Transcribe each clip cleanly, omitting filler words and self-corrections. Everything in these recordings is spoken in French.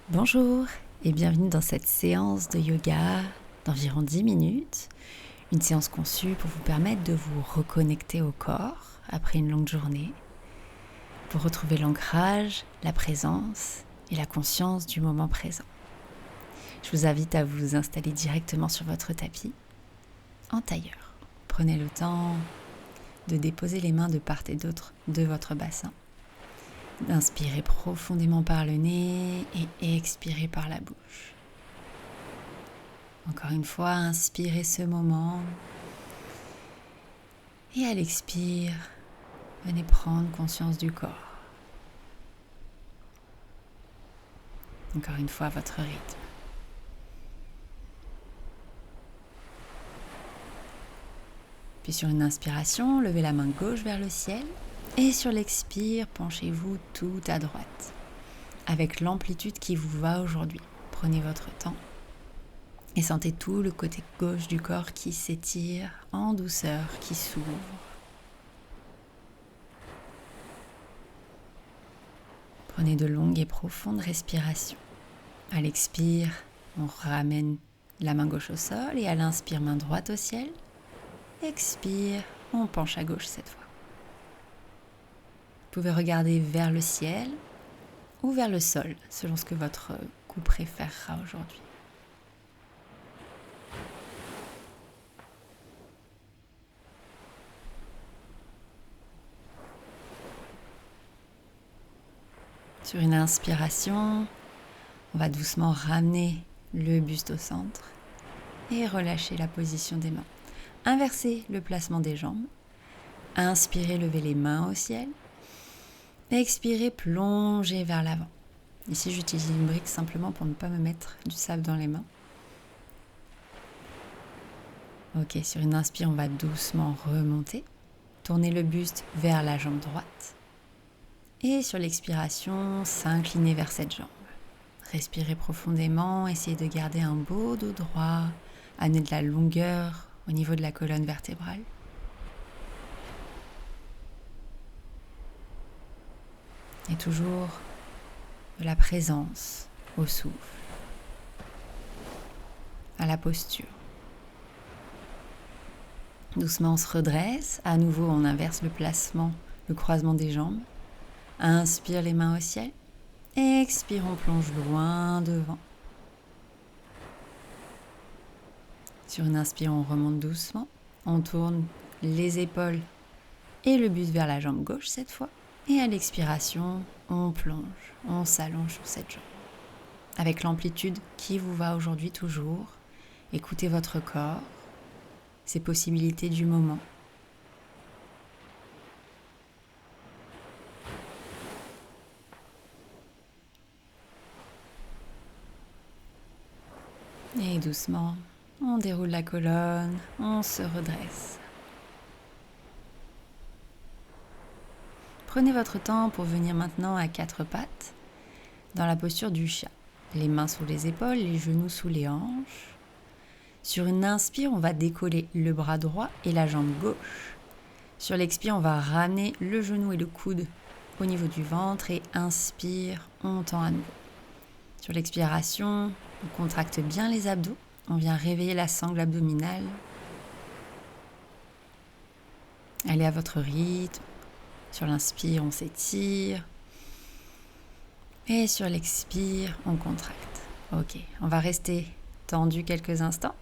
Bonjour et bienvenue dans cette séance de yoga d'environ 10 minutes. Une séance conçue pour vous permettre de vous reconnecter au corps après une longue journée, pour retrouver l'ancrage, la présence et la conscience du moment présent. Je vous invite à vous installer directement sur votre tapis, en tailleur. Prenez le temps de déposer les mains de part et d'autre de votre bassin. D'inspirer profondément par le nez et expirer par la bouche. Encore une fois, inspirez ce moment et à l'expire, venez prendre conscience du corps. Encore une fois, à votre rythme. Puis sur une inspiration, levez la main gauche vers le ciel et sur l'expire, penchez-vous tout à droite avec l'amplitude qui vous va aujourd'hui. Prenez votre temps et sentez tout le côté gauche du corps qui s'étire en douceur, qui s'ouvre. Prenez de longues et profondes respirations. À l'expire, on ramène la main gauche au sol et à l'inspire, main droite au ciel. Expire, on penche à gauche cette fois. Vous pouvez regarder vers le ciel ou vers le sol, selon ce que votre cou préférera aujourd'hui. Sur une inspiration, on va doucement ramener le buste au centre et relâcher la position des mains. Inversez le placement des jambes. Inspirez, levez les mains au ciel. Expirez, plongez vers l'avant. Ici, j'utilise une brique simplement pour ne pas me mettre du sable dans les mains. Ok, sur une inspire, on va doucement remonter. Tournez le buste vers la jambe droite. Et sur l'expiration, s'incliner vers cette jambe. Respirez profondément, essayez de garder un beau dos droit, amener de la longueur au niveau de la colonne vertébrale. Et toujours de la présence au souffle, à la posture. Doucement, on se redresse. À nouveau, on inverse le placement, le croisement des jambes. Inspire les mains au ciel. Expire, on plonge loin devant. Sur une inspire, on remonte doucement. On tourne les épaules et le buste vers la jambe gauche cette fois. Et à l'expiration, on plonge, on s'allonge sur cette jambe. Avec l'amplitude qui vous va aujourd'hui toujours, écoutez votre corps, ses possibilités du moment. Et doucement, on déroule la colonne, on se redresse. Prenez votre temps pour venir maintenant à quatre pattes, dans la posture du chat. Les mains sous les épaules, les genoux sous les hanches. Sur une inspire, on va décoller le bras droit et la jambe gauche. Sur l'expire, on va ramener le genou et le coude au niveau du ventre et inspire, on tend à nouveau. Sur l'expiration, on contracte bien les abdos. On vient réveiller la sangle abdominale. Allez à votre rythme. Sur l'inspire, on s'étire. Et sur l'expire, on contracte. Ok, on va rester tendu quelques instants.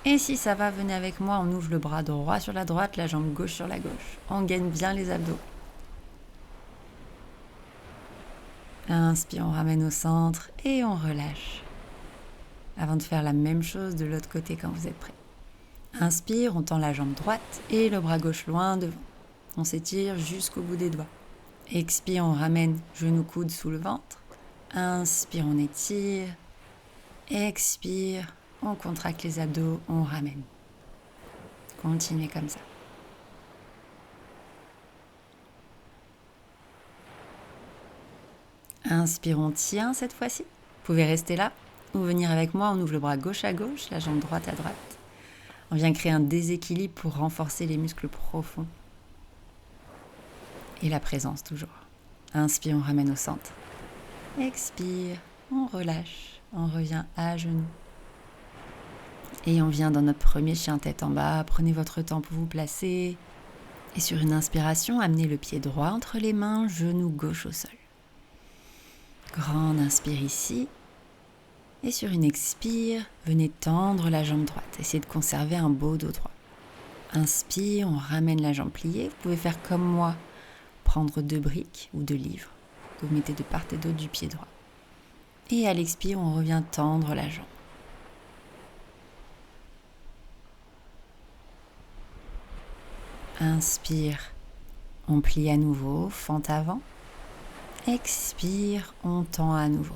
Et si ça va, venez avec moi, on ouvre le bras droit sur la droite, la jambe gauche sur la gauche. On gaine bien les abdos. Inspire, on ramène au centre et on relâche. Avant de faire la même chose de l'autre côté quand vous êtes prêts. Inspire, on tend la jambe droite et le bras gauche loin devant. On s'étire jusqu'au bout des doigts. Expire, on ramène genou coude sous le ventre. Inspire, on étire. Expire, on contracte les abdos, on ramène. Continuez comme ça. Inspire, on tient cette fois-ci. Vous pouvez rester là ou venir avec moi. On ouvre le bras gauche à gauche, la jambe droite à droite. On vient créer un déséquilibre pour renforcer les muscles profonds. Et la présence toujours. Inspire, on ramène au centre. Expire, on relâche, on revient à genoux. Et on vient dans notre premier chien tête en bas. Prenez votre temps pour vous placer. Et sur une inspiration, amenez le pied droit entre les mains, genou gauche au sol. Grande inspire ici. Et sur une expire, venez tendre la jambe droite. Essayez de conserver un beau dos droit. Inspire, on ramène la jambe pliée. Vous pouvez faire comme moi, prendre 2 briques ou 2 livres que vous mettez de part et d'autre du pied droit. Et à l'expire, on revient tendre la jambe. Inspire, on plie à nouveau, fente avant. Expire, on tend à nouveau.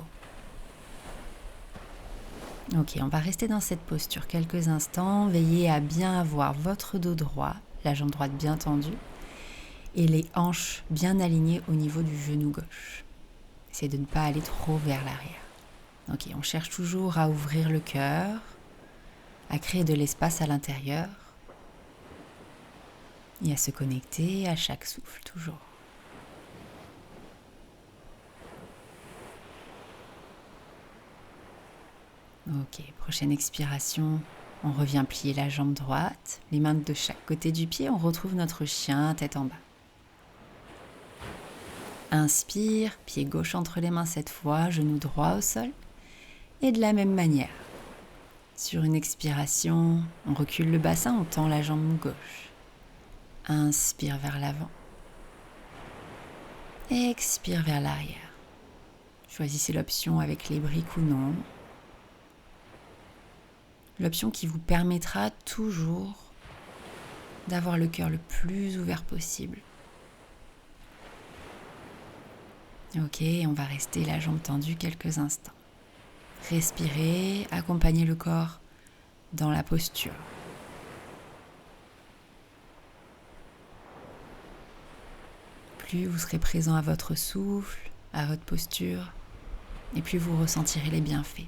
Ok, on va rester dans cette posture quelques instants. Veillez à bien avoir votre dos droit, la jambe droite bien tendue et les hanches bien alignées au niveau du genou gauche. Essayez de ne pas aller trop vers l'arrière. Ok, on cherche toujours à ouvrir le cœur, à créer de l'espace à l'intérieur et à se connecter à chaque souffle, toujours. Ok, prochaine expiration, on revient plier la jambe droite, les mains de chaque côté du pied, on retrouve notre chien tête en bas. Inspire, pied gauche entre les mains cette fois, genou droit au sol. Et de la même manière, sur une expiration, on recule le bassin, on tend la jambe gauche. Inspire vers l'avant. Expire vers l'arrière. Choisissez l'option avec les briques ou non. L'option qui vous permettra toujours d'avoir le cœur le plus ouvert possible. Ok, on va rester la jambe tendue quelques instants. Respirez, accompagnez le corps dans la posture. Plus vous serez présent à votre souffle, à votre posture, et plus vous ressentirez les bienfaits.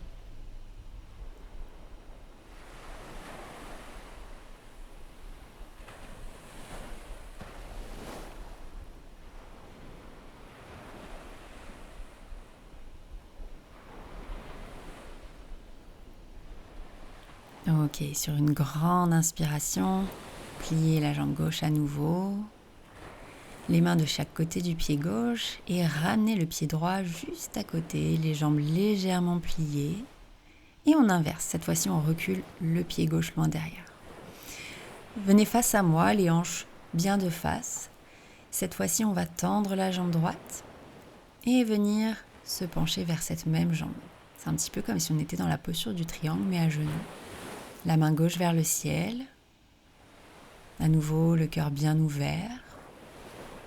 Ok, sur une grande inspiration, pliez la jambe gauche à nouveau, les mains de chaque côté du pied gauche et ramenez le pied droit juste à côté, les jambes légèrement pliées. Et on inverse, cette fois-ci on recule le pied gauche loin derrière. Venez face à moi, les hanches bien de face. Cette fois-ci on va tendre la jambe droite et venir se pencher vers cette même jambe. C'est un petit peu comme si on était dans la posture du triangle mais à genoux. La main gauche vers le ciel. À nouveau, le cœur bien ouvert.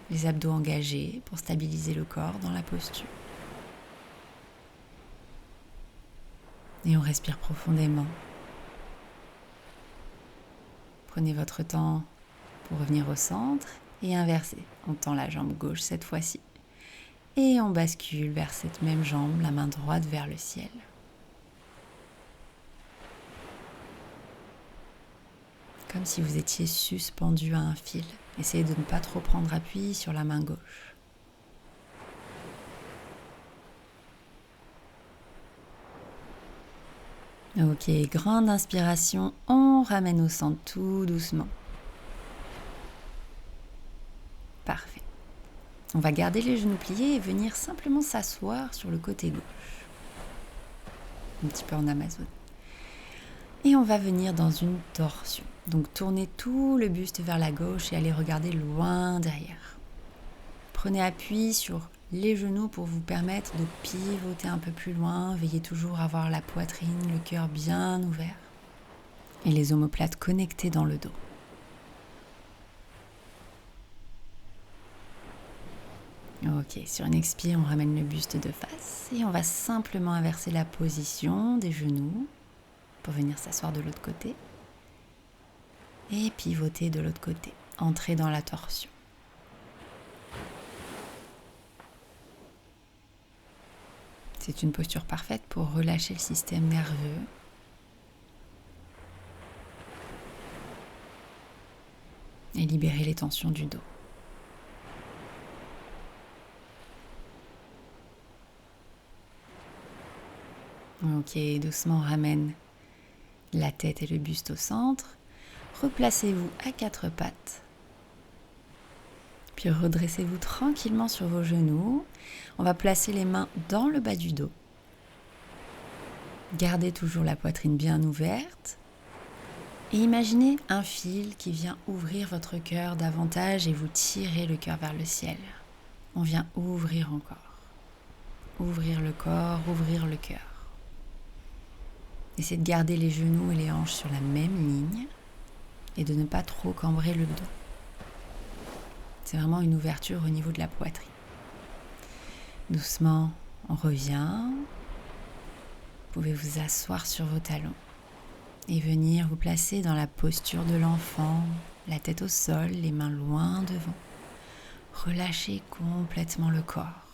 Les abdos engagés pour stabiliser le corps dans la posture. Et on respire profondément. Prenez votre temps pour revenir au centre et inverser. On tend la jambe gauche cette fois-ci. Et on bascule vers cette même jambe, la main droite vers le ciel. Comme si vous étiez suspendu à un fil. Essayez de ne pas trop prendre appui sur la main gauche. Ok, grande inspiration, on ramène au centre tout doucement. Parfait. On va garder les genoux pliés et venir simplement s'asseoir sur le côté gauche. Un petit peu en Amazon. Et on va venir dans une torsion. Donc tournez tout le buste vers la gauche et allez regarder loin derrière. Prenez appui sur les genoux pour vous permettre de pivoter un peu plus loin. Veillez toujours à avoir la poitrine, le cœur bien ouvert. Et les omoplates connectées dans le dos. Ok, sur une expire, on ramène le buste de face et on va simplement inverser la position des genoux pour venir s'asseoir de l'autre côté et pivoter de l'autre côté, entrer dans la torsion. C'est une posture parfaite pour relâcher le système nerveux. Et libérer les tensions du dos. Ok, doucement ramène la tête et le buste au centre. Replacez-vous à quatre pattes. Puis redressez-vous tranquillement sur vos genoux. On va placer les mains dans le bas du dos. Gardez toujours la poitrine bien ouverte. Et imaginez un fil qui vient ouvrir votre cœur davantage et vous tirer le cœur vers le ciel. On vient ouvrir encore. Ouvrir le corps, ouvrir le cœur. Essayez de garder les genoux et les hanches sur la même ligne et de ne pas trop cambrer le dos. C'est vraiment une ouverture au niveau de la poitrine. Doucement, on revient. Vous pouvez vous asseoir sur vos talons et venir vous placer dans la posture de l'enfant, la tête au sol, les mains loin devant. Relâchez complètement le corps.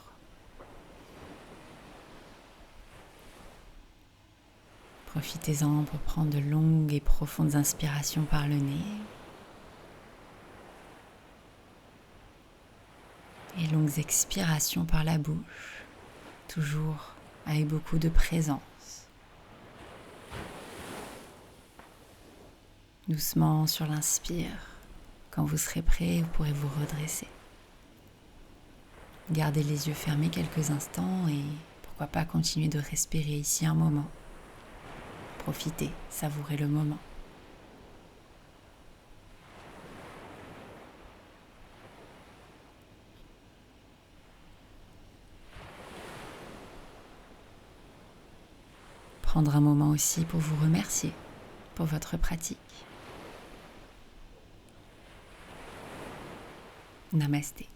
Profitez-en pour prendre de longues et profondes inspirations par le nez et longues expirations par la bouche, toujours avec beaucoup de présence. Doucement sur l'inspire. Quand vous serez prêt, vous pourrez vous redresser. Gardez les yeux fermés quelques instants et pourquoi pas continuer de respirer ici un moment. Profitez, savourez le moment. Prendre un moment aussi pour vous remercier pour votre pratique. Namasté.